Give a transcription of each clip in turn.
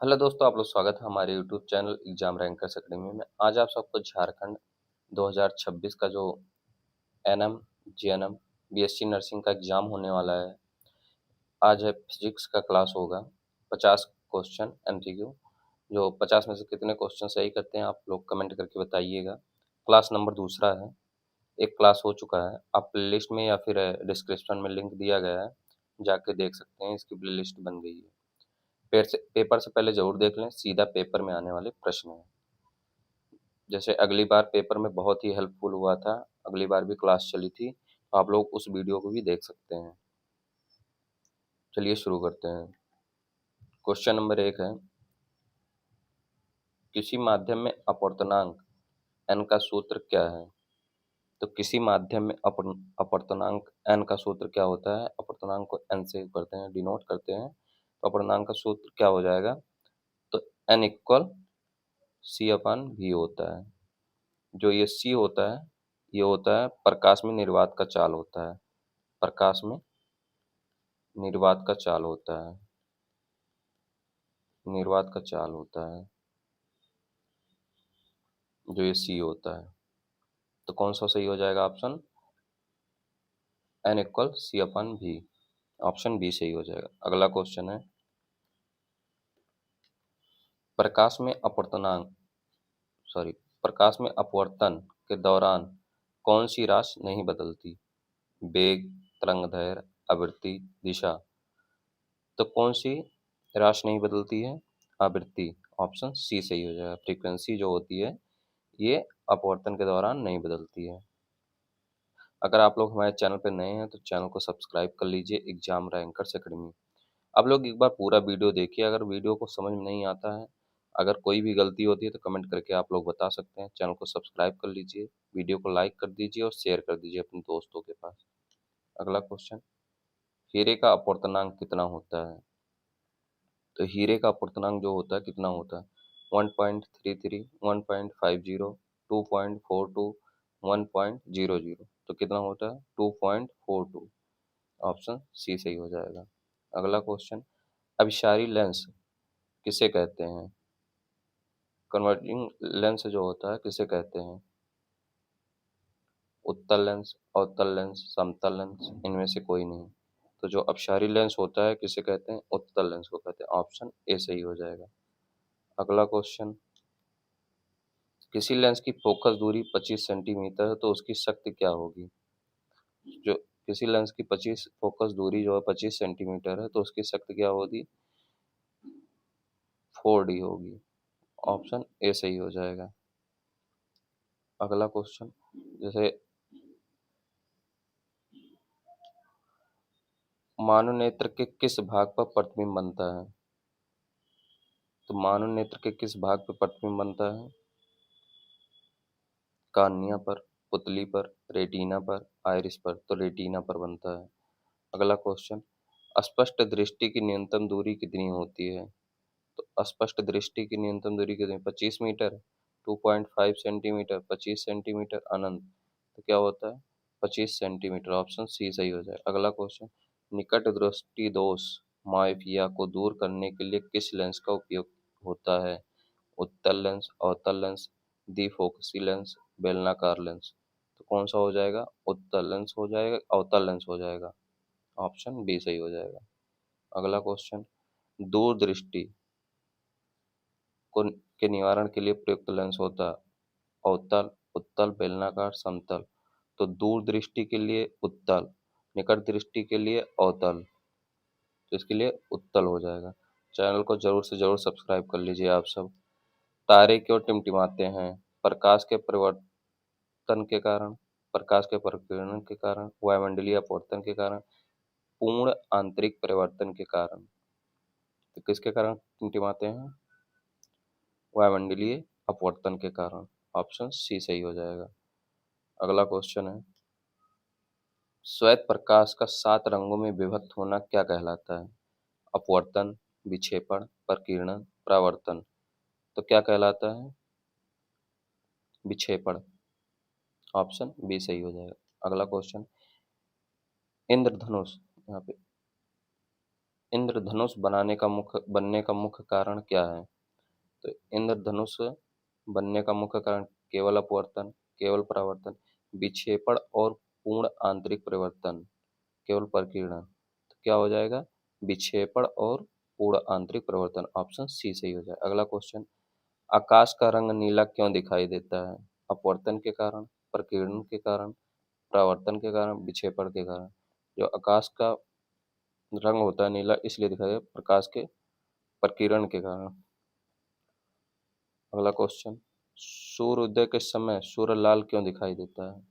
Hello दोस्तों, आप लोग स्वागत है हमारे YouTube channel exam rankers academy में। आज आप सबको झारखंड 2026 का जो एनएम, जीएनएम, बीएससी नर्सिंग का एग्जाम होने वाला है। आज है फिजिक्स का क्लास होगा। 50 क्वेश्चन एमसीक्यू, जो 50 में से कितने क्वेश्चन सही करते हैं आप लोग कमेंट करके बताइएगा। क्लास नंबर दूसरा है। एक क्लास हो चुका है, आप प्लेलिस्ट में या फिर डिस्क्रिप्शन में लिंक दिया गया है, जाके देख सकते हैं। इसकी प्लेलिस्ट बन गई है। पेपर से पहले जरूर देख लें, सीधा पेपर में आने वाले प्रश्न हैं। जैसे अगली बार पेपर में बहुत ही हेल्पफुल हुआ था, अगली बार भी क्लास चली थी, तो आप लोग उस वीडियो को भी देख सकते हैं। चलिए शुरू करते हैं। क्वेश्चन नंबर 1 है, किसी माध्यम में अपवर्तनांक n का सूत्र क्या है? तो किसी माध्यम में अपवर्तनांक n का सूत्र क्या होता है? अपवर्तनांक को n से करते हैं, डिनोट करते हैं, तो अपवर्तनांक का सूत्र क्या हो जाएगा? तो n इक्वल सी अपन भी होता है। जो ये सी होता है, ये होता है प्रकाश में निर्वात का चाल होता है। प्रकाश में निर्वात का चाल होता है, निर्वात का चाल होता है जो ये सी होता है। तो कौन सा सही हो जाएगा? ऑप्शन एन इक्वल सी अपन भी, ऑप्शन बी सही हो जाएगा। अगला क्वेश्चन है, प्रकाश में अपवर्तनांक सॉरी प्रकाश में अपवर्तन के दौरान कौन सी राशि नहीं बदलती? वेग, तरंगदैर्घ्य, आवृत्ति, दिशा। तो कौन सी राशि नहीं बदलती है? आवृत्ति, ऑप्शन सी सही हो जाएगा। फ्रीक्वेंसी जो होती है, ये अपवर्तन के दौरान नहीं बदलती है। अगर आप लोग हमारे चैनल पर नए हैं तो चैनल को सब्सक्राइब कर लीजिए, एग्जाम रैंकर्स अकेडमी। आप लोग एक बार पूरा वीडियो देखिए, अगर वीडियो को समझ में नहीं आता है, अगर कोई भी गलती होती है तो कमेंट करके आप लोग बता सकते हैं। चैनल को सब्सक्राइब कर लीजिए, वीडियो को लाइक कर दीजिए और शेयर कर दीजिए अपने दोस्तों के पास। अगला क्वेश्चन, हीरे का अपवर्तनांक कितना होता है? तो हीरे का अपवर्तनांक जो होता है कितना होता है? 1.33, 1.50, 2.42, 1.00। तो कितना होता है? 2.42, ऑप्शन सी सही हो जाएगा। अगला क्वेश्चन, अभिसारी लेंस किसे कहते हैं? कन्वर्जिंग लेंस जो होता है किसे कहते हैं? उत्तल लेंस, अवतल लेंस, समतल लेंस, इनमें से कोई नहीं। तो जो अपसारी लेंस होता है किसे कहते हैं? उत्तल लेंस को कहते हैं, ऑप्शन ए सही हो जाएगा। अगला क्वेश्चन, किसी लेंस की फोकस दूरी 25 सेंटीमीटर है तो उसकी शक्ति क्या होगी? जो किसी लेंस की 25 फोकस दूरी जो है 25 सेंटीमीटर है तो उसकी शक्ति क्या होगी? 4D होगी, ऑप्शन ए सही हो जाएगा। अगला क्वेश्चन, जैसे मानव नेत्र के किस भाग पर प्रतिबिंब बनता है? तो मानव नेत्र के किस भाग पर प्रतिबिंब बनता है? कार्निया पर, पुतली पर, रेटिना पर, आइरिस पर। तो रेटिना पर बनता है। अगला क्वेश्चन, स्पष्ट दृष्टि की न्यूनतम दूरी कितनी होती है? तो स्पष्ट दृष्टि की न्यूनतम दूरी कितनी? 25 मीटर, 2.5 सेंटीमीटर, 25 सेंटीमीटर, अनंत। तो क्या होता है? 25 सेंटीमीटर, ऑप्शन सी सही हो जाए। अगला क्वेश्चन, निकट दृष्टि दोष मायोपिया को दूर करने के लिए किस लेंस का उपयोग होता है? उत्तल लेंस, अवतल लेंस, द्विफोकसी लेंस, बेलनाकार लेंस। तो कौन सा हो जाएगा? उत्तल लेंस हो जाएगा, अवतल लेंस हो जाएगा, ऑप्शन बी सही हो जाएगा। अगला क्वेश्चन, दूरदृष्टि को के निवारण के लिए प्रयुक्त लेंस होता है अवतल, उत्तल, बेलनाकार, समतल। तो दूर दृष्टि के लिए उत्तल, निकट दृष्टि के लिए अवतल, तो इसके लिए उत्तल हो जाएगा। चैनल को जरूर से जरूर सब्सक्राइब कर लीजिए आप सब। तारे क्यों टिमटिमाते हैं? प्रकाश के परिवर्तन के कारण, प्रकाश के परिकिरण के कारण, वायुमंडलीय अपवर्तन के कारण, पूर्ण आंतरिक परिवर्तन के कारण। तो किसके कारण टिमटिमाते हैं? वायुमंडलीय अपवर्तन के कारण, ऑप्शन सी सही हो जाएगा। अगला क्वेश्चन है, श्वेत प्रकाश का 7 रंगों में विभक्त होना क्या कहलाता है? अपवर्तन, विक्षेपण, प्रकीर्णन, परावर्तन। तो क्या कहलाता है? विक्षेपण, ऑप्शन बी सही हो जाएगा। अगला क्वेश्चन, इंद्रधनुष, यहाँ पे इंद्रधनुष बनने का मुख्य कारण क्या है? तो इंद्रधनुष बनने का मुख्य कारण केवल अपवर्तन, केवल परावर्तन, विक्षेपण और पूर्ण आंतरिक परिवर्तन, केवल प्रकीर्णन। तो क्या हो जाएगा? विक्षेपण और पूर्ण आंतरिक परिवर्तन, ऑप्शन सी सही हो जाएगा। अगला क्वेश्चन, आकाश का रंग नीला क्यों दिखाई देता है? अपवर्तन के कारण, प्रकीर्णन के कारण, परावर्तन के कारण, विक्षेपण के कारण। जो आकाश का रंग होता है नीला इसलिए दिखाई देता है प्रकाश के प्रकीर्णन के कारण। अगला क्वेश्चन, सूर्योदय के समय सूर्य लाल क्यों दिखाई देता है?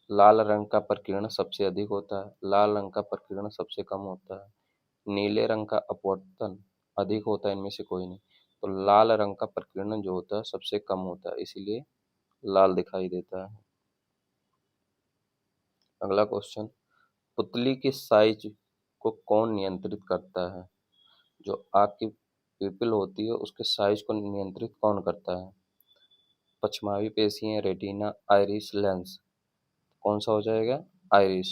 लाल रंग का प्रकीर्णन सबसे अधिक होता है, लाल रंग का प्रकीर्णन सबसे कम होता है, नीले रंग का अपवर्तन अधिक होता है, इनमें से कोई नहीं। तो लाल रंग का प्रकीर्णन जो होता है सबसे कम होता है, इसीलिए लाल दिखाई देता है। अगला क्वेश्चन, पुतली की साइज को कौन नियंत्रित करता है? जो आँख की पिupil होती है उसके साइज को नियंत्रित कौन करता है? पछमावी पेशियां, रेटिना, आइरिस, लेंस। कौन सा हो जाएगा? आइरिस।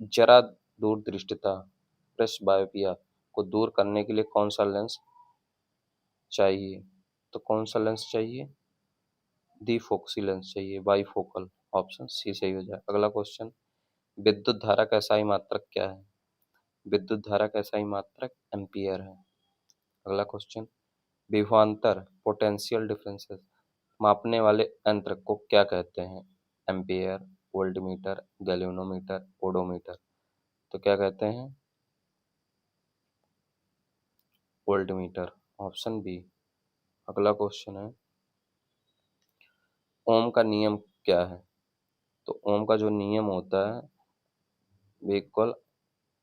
जरा दूरदृष्टिता, प्रेसबायोपिया को दूर करने के लिए कौन सा लेंस चाहिए? तो कौन सा लेंस चाहिए? द्विफोकसी लेंस चाहिए, बाइफोकल, ऑप्शन सी सही हो जाए। अगला क्वेश्चन, विद्युत धारा का एसआई मात्रक क्या है? विद्युत धारा का एसआई मात्रक एम्पियर है। अगला क्वेश्चन, विभवांतर, पोटेंशियल डिफरेंसेस मापने वाले यंत्र को क्या कहते हैं? Ampere, voltmeter, galvanometer, odometer. तो क्या कहते हैं? Voltmeter, option B. अगला क्वेश्चन है, ओम का नियम क्या है? तो ओम का जो नियम होता है वो इक्वल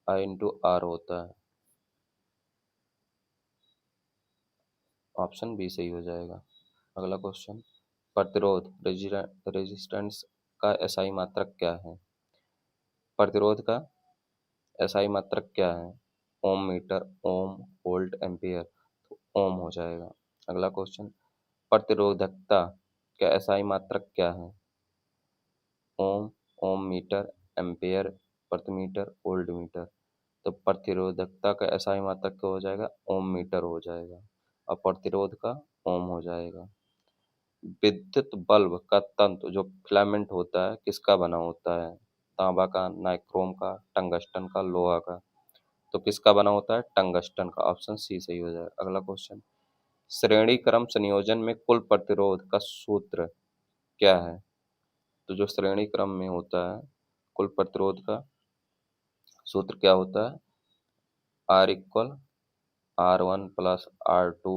आई इंटू आर होता है, ऑप्शन बी सही हो जाएगा। अगला क्वेश्चन, प्रतिरोध, रेजिस्टेंस का एसआई मात्रक क्या है? प्रतिरोध का एसआई मात्रक क्या है? ओम मीटर, ओम, वोल्ट, एम्पियर। तो ओम हो जाएगा। अगला क्वेश्चन, प्रतिरोधकता का एसआई मात्रक क्या है? ओम, ओम मीटर, एम्पियर, प्रति मीटर, वोल्ट मीटर। तो प्रतिरोधकता का एसआई मात्रक क्या हो जाएगा? ओम मीटर हो जाएगा, और प्रतिरोध का ओम हो जाएगा। विद्युत बल्ब का तंतु जो फिलामेंट होता है किसका बना होता है? तांबा का, नाइक्रोम का, टंगस्टन का, लोहा का। तो किसका बना होता है? टंगस्टन का, ऑप्शन सी सही हो जाएगा। अगला क्वेश्चन, श्रेणी क्रम संयोजन में कुल प्रतिरोध का सूत्र क्या है? तो जो श्रेणी क्रम में होता है कुल प्रतिरोध का सूत्र क्या होता है? Are equal R1 plus R2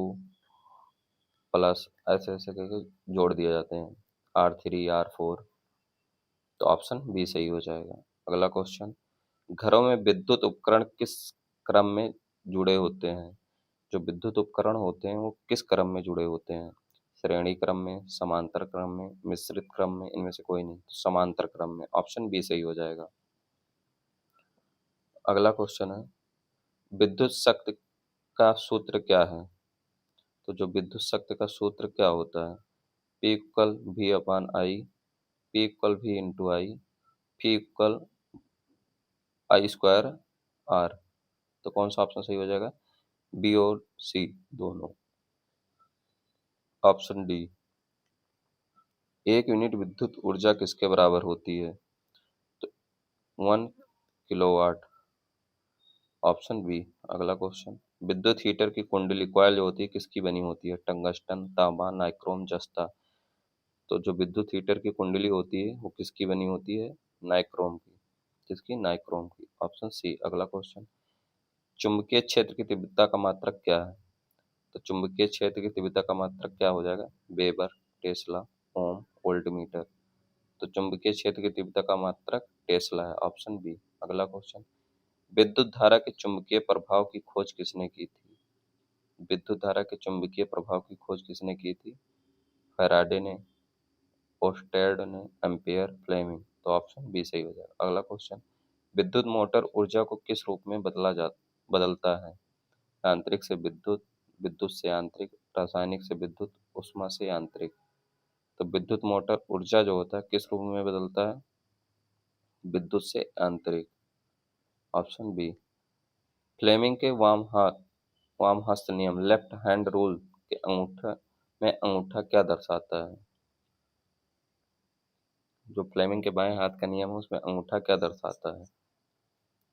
plus ऐसे ऐसे करके जोड़ दिए जाते हैं, R3, R4। तो ऑप्शन बी सही हो जाएगा। अगला क्वेश्चन, घरों में विद्युत उपकरण किस क्रम में जुड़े होते हैं? जो विद्युत उपकरण होते हैं वो किस क्रम में जुड़े होते हैं? श्रेणी क्रम में, समांतर क्रम में, मिश्रित क्रम में, इनमें से कोई नहीं। तो समांतर क्रम में, ऑप्शन बी सही हो जाएगा। अगला क्वेश्चन है, विद्युत शक्ति का सूत्र क्या है? तो जो विद्युत शक्ति का सूत्र क्या होता है? P equal V upon I, P equal V into I, P equal I square R. तो कौन सा ऑप्शन सही हो जाएगा? बी और सी दोनों, ऑप्शन डी। एक यूनिट विद्युत ऊर्जा किसके बराबर होती है? तो 1 किलोवाट, ऑप्शन बी। अगला क्वेश्चन, विद्युत हीटर की कुंडली कॉइल जो होती है किसकी बनी होती है? टंगस्टन, तांबा, नाइक्रोम, जस्ता। तो जो विद्युत हीटर की कुंडली होती है वो किसकी बनी होती है? नाइक्रोम की। किसकी? नाइक्रोम की, ऑप्शन सी। अगला क्वेश्चन, चुंबकीय क्षेत्र की तीव्रता का मात्रक क्या है? तो चुंबकीय क्षेत्र की तीव्रता का मात्रक क्या हो जाएगा? वेबर, टेस्ला, ओम, वोल्टमीटर। तो चुंबकीय क्षेत्र की तीव्रता का मात्रक टेस्ला है, ऑप्शन बी। अगला क्वेश्चन, विद्युत धारा के चुंबकीय प्रभाव की खोज किसने की थी? विद्युत धारा के चुंबकीय प्रभाव की खोज किसने की थी? फैराडे ने, ओस्टेड ने, एम्पियर, फ्लेमिंग। तो ऑप्शन बी सही हो जाएगा। अगला क्वेश्चन, विद्युत मोटर ऊर्जा को किस रूप में बदलता है? यांत्रिक से विद्युत, विद्युत से यांत्रिक, रासायनिक से विद्युत, ऊष्मा से यांत्रिक। तो विद्युत मोटर ऊर्जा जो होता है किस रूप में बदलता है? विद्युत से आंतरिक। Option B. फ्लेमिंग के वाम हस्त नियम लेफ्ट हैंड रूल के अंगूठा में अंगूठा क्या दर्शाता है? जो फ्लेमिंग के बाएं हाथ का नियम है उसमें अंगूठा क्या दर्शाता है?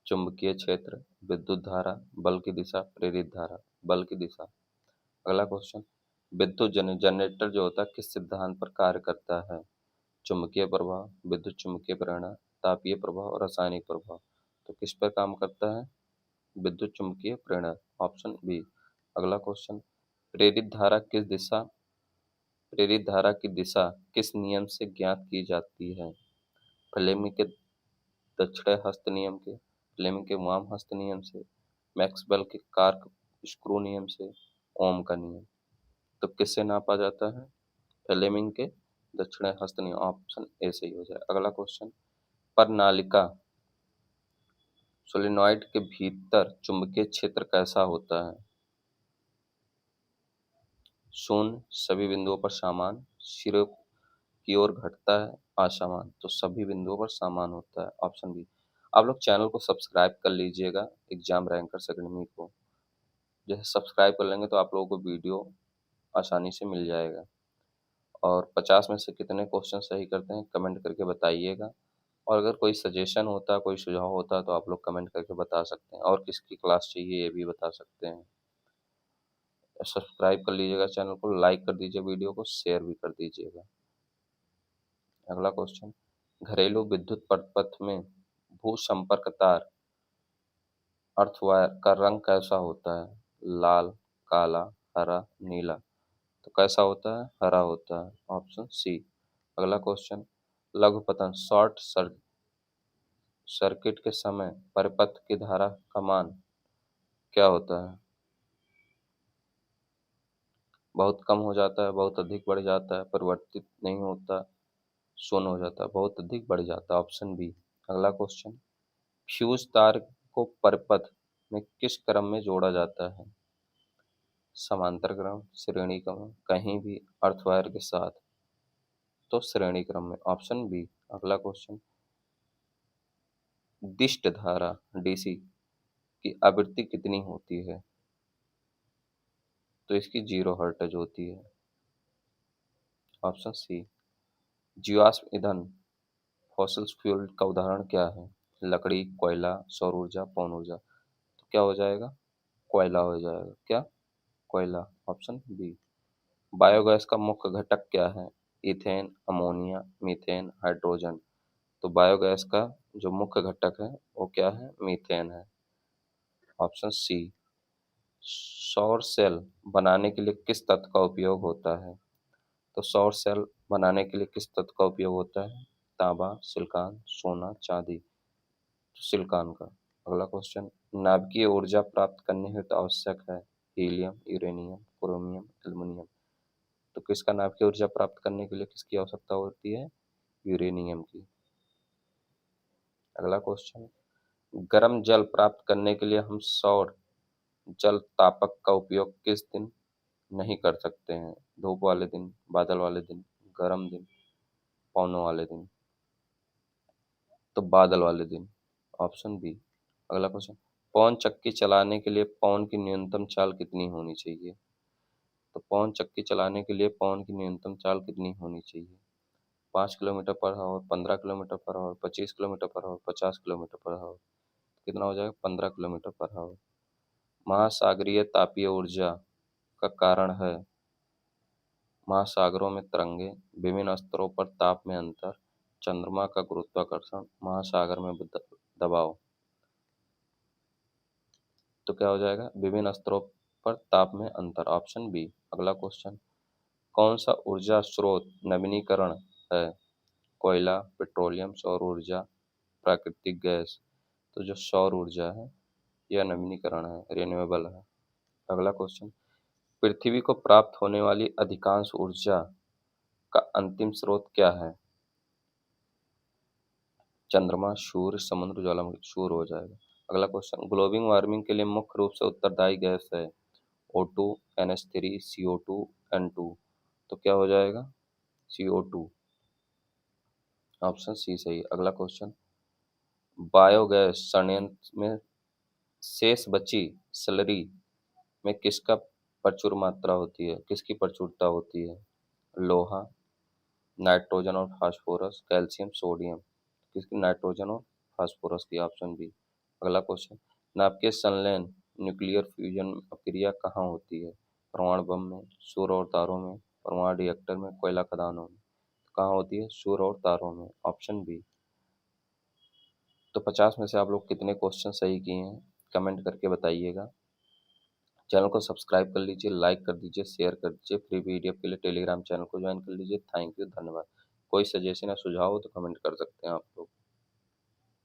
चुंबकीय क्षेत्र, विद्युत धारा, बल की दिशा, प्रेरित धारा। बल की दिशा। अगला क्वेश्चन, विद्युत जनरेटर जो होता है किस सिद्धांत पर कार्य करता है? चुंबकीय प्रभाव, विद्युत चुम्बकीय प्रेरणा, तापीय प्रभाव और रासायनिक प्रभाव। तो किस पर काम करता है? विद्युत चुम्बकीय प्रेरणा। Option B. अगला क्वेश्चन, प्रेरित धारा की दिशा किस नियम से ज्ञात की जाती है? फ्लेमिंग के दक्षिण हस्त नियम के, फ्लेमिंग के वाम हस्त नियम से, मैक्सवेल के कार्क स्क्रू नियम से, ओम का नियम। तो किससे नापा जाता है? फ्लेमिंग के दक्षिण हस्त नियम। ऑप्शन ए सही हो जाए। अगला क्वेश्चन, परनालिका सोलेनॉइड के भीतर चुंबकीय क्षेत्र कैसा होता है? शून्य, सभी बिंदुओं पर समान, सिरों की ओर घटता है, असमान। तो सभी बिंदुओं पर समान होता है। Option B. आप लोग चैनल को सब्सक्राइब कर लीजिएगा एग्जाम रैंकर्स एकेडमी को। जैसे सब्सक्राइब कर लेंगे तो आप लोगों को वीडियो आसानी से मिल जाएगा। और 50 में से कितने क्वेश्चन सही करते हैं कमेंट करके बताइएगा। और अगर कोई सजेशन होता है, कोई सुझाव होता है तो आप लोग कमेंट करके बता सकते हैं। और किसकी क्लास चाहिए ये भी बता सकते हैं। सब्सक्राइब कर लीजिएगा चैनल को, लाइक कर दीजिए, वीडियो को शेयर भी कर दीजिएगा। अगला क्वेश्चन, घरेलू विद्युत परिपथ में भू संपर्क तार अर्थवायर का रंग कैसा होता है? लाल, काला, हरा, नीला। तो कैसा होता है? हरा होता है। Option C. अगला क्वेश्चन, लघुपतन सर्किट के समय परिपथ की धारा का मान क्या होता है? बहुत कम हो जाता है, बहुत अधिक बढ़ जाता है, परिवर्तित नहीं होता, शून्य हो जाता है, बहुत अधिक बढ़ जाता है। Option B. अगला क्वेश्चन, फ्यूज तार को परिपथ में किस क्रम में जोड़ा जाता है? समांतर क्रम, श्रेणी क्रम, कहीं भी, अर्थवायर के साथ। तो श्रेणी क्रम में। Option B. अगला क्वेश्चन, दिष्ट धारा डीसी की आवृत्ति कितनी होती है? तो इसकी 0 हर्ट्ज होती है। Option C. जीवाश्म ईंधन फॉसिल फ्यूल का उदाहरण क्या है? लकड़ी, कोयला, सौर ऊर्जा, पवन ऊर्जा। तो क्या हो जाएगा? कोयला हो जाएगा। क्या? कोयला। Option B. बायोगैस का मुख्य घटक क्या है? Ethane, ammonia, methane, hydrogen. तो बायोगैस का जो मुख्य घटक है वो क्या है? मीथेन है। Option C. सौर सेल बनाने के लिए किस तत्व का उपयोग होता है? तो सौर सेल बनाने के लिए किस तत्व का उपयोग होता है? तांबा, सिलिकॉन, सोना, चांदी। तो सिलिकॉन का। अगला क्वेश्चन, नाभिकीय ऊर्जा प्राप्त करने हेतु आवश्यक है? Helium, uranium, chromium, aluminium. तो किसका नाभिकीय ऊर्जा प्राप्त करने के लिए किसकी आवश्यकता होती है? यूरेनियम की। अगला क्वेश्चन, गर्म जल प्राप्त करने के लिए हम सौर जल तापक का उपयोग किस दिन नहीं कर सकते हैं? धूप वाले दिन, बादल वाले दिन, गर्म दिन, पवनों वाले दिन। तो बादल वाले दिन। Option B. अगला क्वेश्चन, पवन चक्की चलाने के लिए पवन की न्यूनतम चाल कितनी होनी चाहिए? तो पवन चक्की चलाने के लिए पवन की न्यूनतम चाल कितनी होनी चाहिए? 5 kilometre per hour, 15 kilometre per hour, 25 kilometre per hour, 50 kilometre per hour. कितना हो जाएगा? 15 किलोमीटर पर आवर। महासागरीय तापीय ऊर्जा का कारण है? महासागरों में तरंगे, विभिन्न स्तरों पर ताप में अंतर, चंद्रमा का गुरुत्वाकर्षण, महासागर में दबाव। तो क्या हो जाएगा? विभिन्न स्तरों पर ताप में अंतर। Option B. अगला क्वेश्चन, कौन सा ऊर्जा स्रोत नवीनीकरण है? कोयला, पेट्रोलियम, सौर ऊर्जा, प्राकृतिक गैस। तो जो सौर ऊर्जा है यह नवीनीकरण है, रिन्यूएबल है। अगला क्वेश्चन, पृथ्वी को प्राप्त होने वाली अधिकांश ऊर्जा का अंतिम स्रोत क्या है? चंद्रमा, सूर्य, समुद्र, ज्वालामुखी। सूर्य हो जाएगा। अगला क्वेश्चन, ग्लोबल वार्मिंग के लिए मुख्य रूप से उत्तरदायी गैस है? O2, NH3, CO2, N2। तो क्या हो जाएगा? CO2। ऑप्शन सी सही। अगला क्वेश्चन, बायोगैस संयंत्र में शेष बची स्लरी में किसका प्रचुर मात्रा होती है, किसकी प्रचुरता होती है? लोहा, नाइट्रोजन और फास्फोरस, कैल्शियम, सोडियम। किसकी? नाइट्रोजन और फास्फोरस की, ऑप्शन बी। अगला क्वेश्चन, नाभिकीय संलयन न्यूक्लियर फ्यूजन प्रक्रिया कहाँ होती है? परमाणु बम में, सूर्य और तारों में, परमाणु रिएक्टर में, कोयला खदानों में। कहाँ होती है? सूर्य और तारों में, ऑप्शन बी। तो 50 में से आप लोग कितने क्वेश्चन सही किए हैं कमेंट करके बताइएगा। चैनल को सब्सक्राइब कर लीजिए, लाइक कर दीजिए, शेयर कर दीजिए। फ्री पीडीएफ के लिए टेलीग्राम चैनल को ज्वाइन कर लीजिए। थैंक यू, धन्यवाद। कोई सजेशन या सुझाव हो तो कमेंट कर सकते हैं आप लोग।